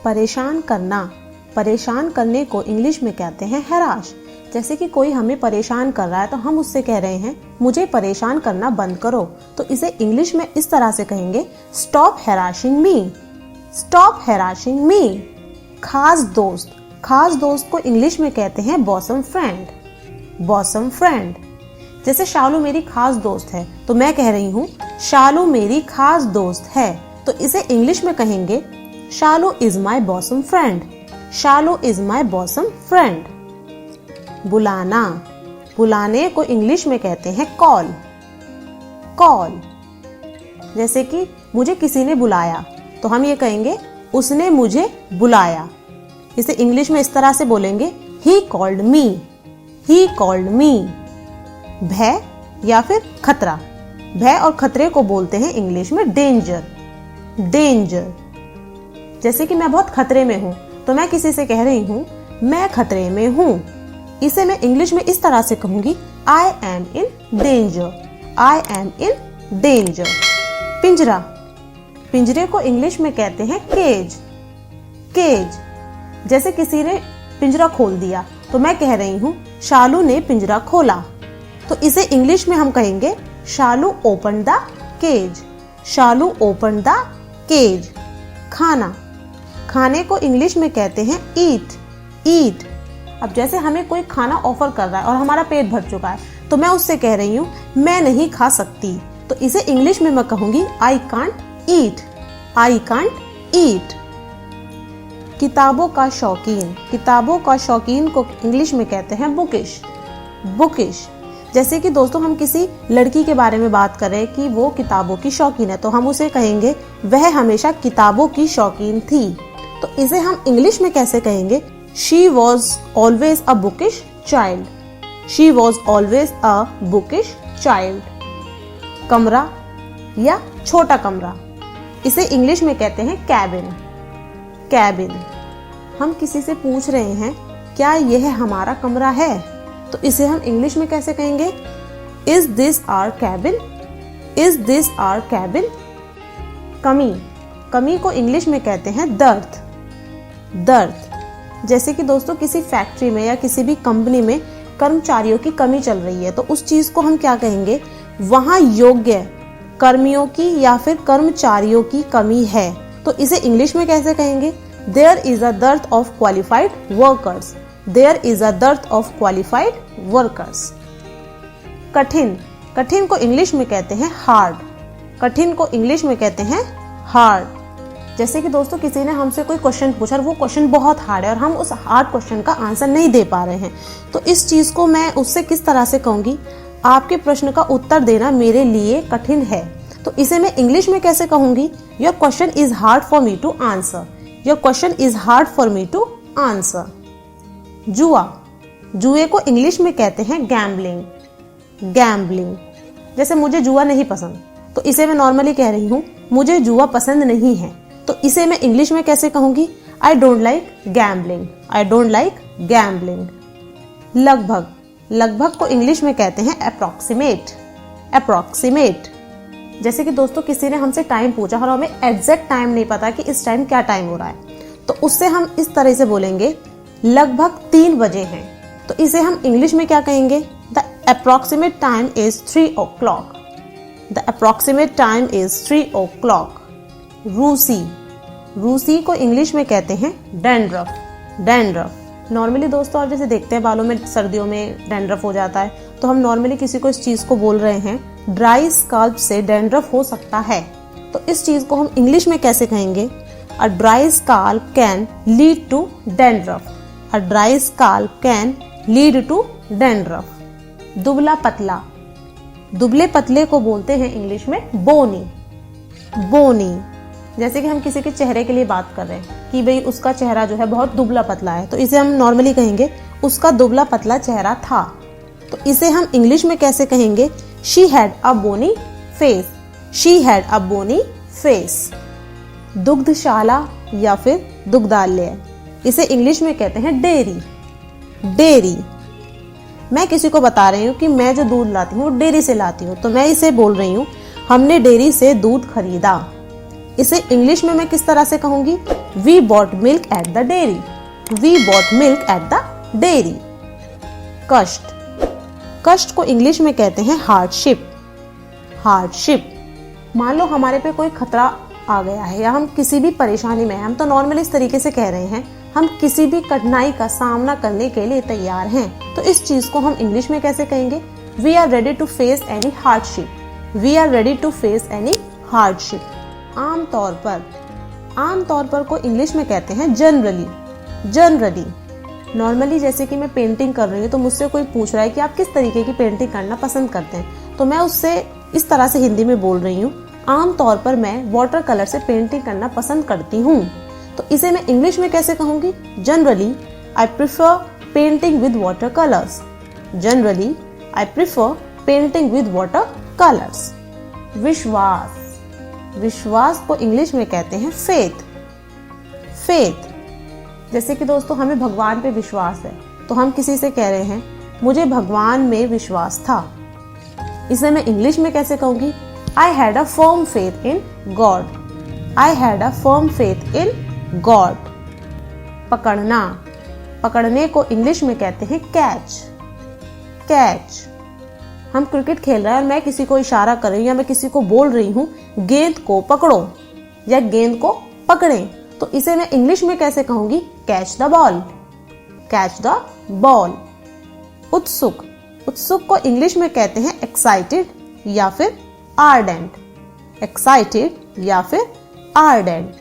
परेशान करना, परेशान करने को इंग्लिश में कहते हैं हैराश। जैसे कि कोई हमें परेशान कर रहा है तो हम उससे कह रहे हैं मुझे परेशान करना बंद करो, तो इसे इंग्लिश में इस तरह से कहेंगे स्टॉप हैराशिंग मी, स्टॉप हैराशिंग मी। खास दोस्त, खास दोस्त को इंग्लिश में कहते हैं बॉसम फ्रेंड, बॉसम फ्रेंड। जैसे शालू मेरी खास दोस्त है तो मैं कह रही हूँ शालू मेरी खास दोस्त है, तो इसे इंग्लिश में कहेंगे Shalu is my bosom friend, Shalu is my bosom friend. बुलाना, बुलाने को इंग्लिश में कहते हैं कॉल, कॉल। जैसे कि मुझे किसी ने बुलाया तो हम ये कहेंगे उसने मुझे बुलाया। इसे इंग्लिश में इस तरह से बोलेंगे he called me, he called me. भय या फिर खतरा, भय और खतरे को बोलते हैं इंग्लिश में डेंजर, डेंजर। जैसे कि मैं बहुत खतरे में हूं तो मैं किसी से कह रही हूं मैं खतरे में हूं, इसे मैं इंग्लिश में इस तरह से कहूंगी I am in danger, I am in danger. पिंजरा, पिंजरे को इंग्लिश में कहते हैं केज, केज। जैसे किसी ने पिंजरा खोल दिया तो मैं कह रही हूं शालू ने पिंजरा खोला, तो इसे इंग्लिश में हम कहेंगे Shalu open the cage, Shalu open the cage. खाना, खाने को इंग्लिश में कहते हैं ईट, ईट। अब जैसे हमें कोई खाना ऑफर कर रहा है और हमारा पेट भर चुका है तो मैं उससे कह रही हूँ मैं नहीं खा सकती, तो इसे इंग्लिश में मैं कहूंगी I can't eat, I can't eat. किताबों का शौकीन, किताबों का शौकीन को इंग्लिश में कहते हैं बुकिश, बुकिश। जैसे कि दोस्तों हम किसी लड़की के बारे में बात कर रहे हैं कि वो किताबों की शौकीन है, तो हम उसे कहेंगे वह हमेशा किताबों की शौकीन थी, तो इसे हम इंग्लिश में कैसे कहेंगे She was always a bookish child, she was always a bookish child। कमरा या छोटा कमरा, इसे इंग्लिश में कहते हैं कैबिन, कैबिन। हम किसी से पूछ रहे हैं क्या यह हमारा कमरा है, तो इसे हम इंग्लिश में कैसे कहेंगे Is this our cabin, Is this our cabin। कमी, कमी को इंग्लिश में कहते हैं दर्द, दर्द। जैसे कि दोस्तों किसी फैक्ट्री में या किसी भी कंपनी में कर्मचारियों की कमी चल रही है तो उस चीज को हम क्या कहेंगे वहां योग्य कर्मियों की या फिर कर्मचारियों की कमी है, तो इसे इंग्लिश में कैसे कहेंगे there is a dearth of qualified workers, there is a dearth of qualified workers. कठिन, कठिन को इंग्लिश में कहते हैं हार्ड, कठिन को इंग्लिश में कहते हैं हार्ड। जैसे कि दोस्तों किसी ने हमसे कोई क्वेश्चन पूछा और वो क्वेश्चन बहुत हार्ड है और हम उस हार्ड क्वेश्चन का आंसर नहीं दे पा रहे हैं, तो इस चीज को मैं उससे किस तरह से कहूंगी आपके प्रश्न का उत्तर देना मेरे लिए कठिन है, तो इसे मैं इंग्लिश में कैसे कहूंगी your question is hard for me to answer, your question is hard for me to answer. जुआ, जुए को इंग्लिश में कहते हैं गैम्बलिंग, गैम्बलिंग। जैसे मुझे जुआ नहीं पसंद तो इसे मैं नॉर्मली कह रही हूँ मुझे जुआ पसंद नहीं है, तो इसे मैं इंग्लिश में कैसे कहूंगी I don't like gambling, I don't like gambling. लगभग, लगभग को इंग्लिश में कहते हैं अप्रॉक्सीमेट, अप्रॉक्सीमेट। जैसे कि दोस्तों किसी ने हमसे टाइम पूछा और हमें एग्जैक्ट टाइम नहीं पता कि इस टाइम क्या टाइम हो रहा है, तो उससे हम इस तरह से बोलेंगे लगभग 3 बजे हैं, तो इसे हम इंग्लिश में क्या कहेंगे the approximate time is 3 o'clock, the approximate time is 3 o'clock। रूसी, रूसी को इंग्लिश में कहते हैं डैंड्रफ, डैंड्रफ। नॉर्मली दोस्तों आप जैसे देखते हैं बालों में सर्दियों में डैंड्रफ हो जाता है, तो हम नॉर्मली किसी को इस चीज को बोल रहे हैं ड्राई स्कैल्प से डैंड्रफ हो सकता है, तो इस चीज को हम इंग्लिश में कैसे कहेंगे a dry scalp can lead to dandruff, a dry scalp can lead to dandruff. दुबला पतला, दुबले पतले को बोलते हैं इंग्लिश में बोनी, बोनी। जैसे कि हम किसी के चेहरे के लिए बात कर रहे हैं कि भाई उसका चेहरा जो है बहुत दुबला पतला है, तो इसे हम नॉर्मली कहेंगे उसका दुबला पतला चेहरा था, तो इसे हम इंग्लिश में कैसे कहेंगे she had a bony face, she had a bony face. दुग्धशाला या फिर दुग्धालय, इसे इंग्लिश में कहते हैं डेयरी, डेयरी। मैं किसी को बता रही हूँ कि मैं जो दूध लाती हूँ डेयरी से लाती हूँ, तो मैं इसे बोल रही हूँ हमने डेयरी से दूध खरीदा, इसे इंग्लिश में मैं किस तरह से कहूंगी? We bought milk at the dairy. We bought milk at the dairy. कष्ट, कष्ट को इंग्लिश में कहते हैं हार्डशिप। हार्डशिप, मान लो हमारे पे कोई खतरा आ गया है या हम किसी भी परेशानी में हैं, हम तो नॉर्मली इस तरीके से कह रहे हैं, हम किसी भी कठिनाई का सामना करने के लिए तैयार हैं, तो इस चीज को हम इंग्लिश में कैसे कहेंगे? We are ready to face any hardship. We are ready to face any hardship. आमतौर पर को इंग्लिश में कहते हैं जनरली। जनरली, नॉर्मली जैसे कि मैं पेंटिंग कर रही हूँ तो मुझसे कोई पूछ रहा है कि आप किस तरीके की पेंटिंग करना पसंद करते हैं, तो मैं उससे इस तरह से हिंदी में बोल रही हूँ, आमतौर पर मैं वाटर कलर से पेंटिंग करना पसंद करती हूँ। तो इसे मैं इंग्लिश में कैसे कहूंगी? Generally I prefer painting with water colours. Generally I prefer painting with water colours. विश्वास, विश्वास को इंग्लिश में कहते हैं फेथ। फेथ, जैसे कि दोस्तों हमें भगवान पे विश्वास है, तो हम किसी से कह रहे हैं मुझे भगवान में विश्वास था, इसे मैं इंग्लिश में कैसे कहूंगी? I had a firm faith in God. I had a firm faith in God. पकड़ना, पकड़ने को इंग्लिश में कहते हैं कैच। कैच, हम क्रिकेट खेल रहे हैं और मैं किसी को इशारा कर रही हूँ या मैं किसी को बोल रही हूँ गेंद को पकड़ो या गेंद को पकड़ें, तो इसे मैं इंग्लिश में कैसे कहूंगी? Catch the ball. Catch the ball. उत्सुक, उत्सुक को इंग्लिश में कहते हैं एक्साइटेड या फिर आर्डेंट। एक्साइटेड या फिर आर्डेंट।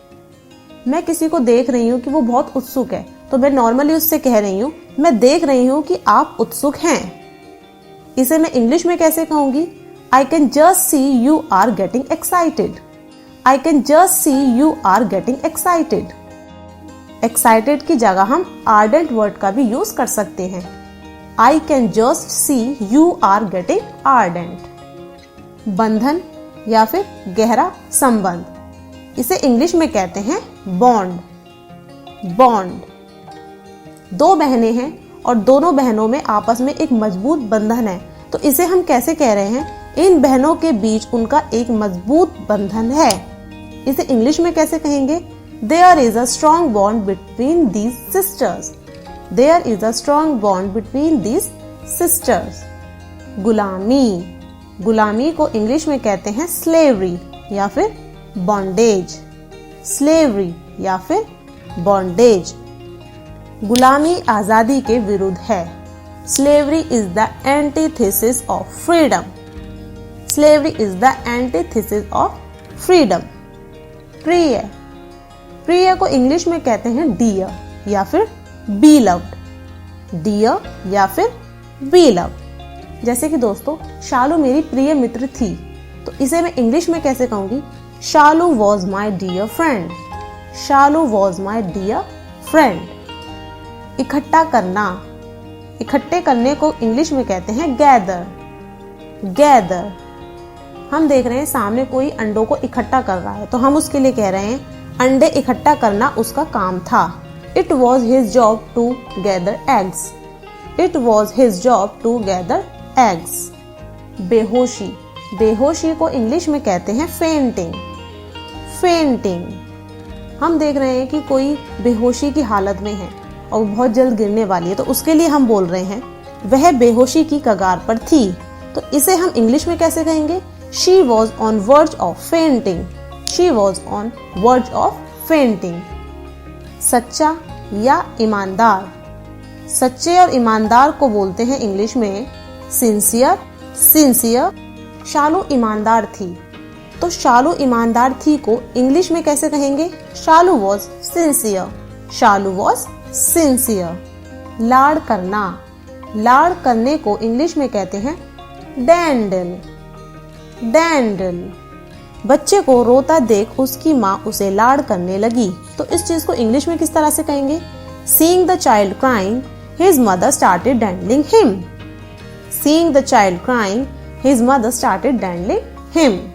मैं किसी को देख रही हूँ कि वो बहुत उत्सुक है, तो मैं नॉर्मली उससे कह रही हूँ मैं देख रही हूँ कि आप उत्सुक हैं, इसे मैं इंग्लिश में कैसे कहूंगी? I can just see you are getting excited. I can just see you are getting excited. Excited की जगह हम आर्डेंट वर्ड का भी यूज कर सकते हैं। I can just see you are getting ardent. बंधन या फिर गहरा संबंध, इसे इंग्लिश में कहते हैं बॉन्ड। बॉन्ड, दो बहनें हैं और दोनों बहनों में आपस में एक मजबूत बंधन है, तो इसे हम कैसे कह रहे हैं? इन बहनों के बीच उनका एक मजबूत बंधन है, इसे इंग्लिश में कैसे कहेंगे? There is a strong bond between these sisters. There is a strong bond between these sisters. गुलामी, गुलामी को इंग्लिश में कहते हैं स्लेवरी या फिर बॉन्डेज। स्लेवरी या फिर बॉन्डेज। गुलामी आजादी के विरुद्ध है। Slavery is the antithesis of freedom. Slavery is the antithesis of freedom. प्रिय, प्रिय को इंग्लिश में कहते हैं डियर या फिर बी लव्ड। डियर या फिर बी लव्ड। जैसे कि दोस्तों शालू मेरी प्रिय मित्र थी, तो इसे मैं इंग्लिश में कैसे कहूंगी? Shalu was my dear friend. Shalu was my dear friend. इकट्ठा करना, इकट्ठे करने को इंग्लिश में कहते हैं गैदर। गैदर, हम देख रहे हैं सामने कोई अंडों को इकट्ठा कर रहा है, तो हम उसके लिए कह रहे हैं अंडे इकट्ठा करना उसका काम था। It was his job to gather eggs. It was his job to gather eggs. बेहोशी, बेहोशी को इंग्लिश में कहते हैं फेंटिंग। फेंटिंग, हम देख रहे हैं कि कोई बेहोशी की हालत में है और बहुत जल्द गिरने वाली है, तो उसके लिए हम बोल रहे हैं वह बेहोशी की कगार पर थी, तो इसे हम इंग्लिश में कैसे कहेंगे? She was on verge of fainting. She was on verge of fainting. सच्चा या ईमानदार, सच्चे और ईमानदार को बोलते हैं इंग्लिश में सिंसियर। सिंसियर। शालू ईमानदार थी, तो शालू ईमानदार थी को इंग्लिश में कैसे कहेंगे? Shalu was sincere. Shalu was sincere. लाड़ करना, लाड़ करने को इंग्लिश में कहते हैं डैंडल। डैंडल। बच्चे को रोता देख उसकी माँ उसे लाड़ करने लगी, तो इस चीज को इंग्लिश में किस तरह से कहेंगे? Seeing the child crying, his mother started dandling him. Seeing the child crying, his mother started dandling him.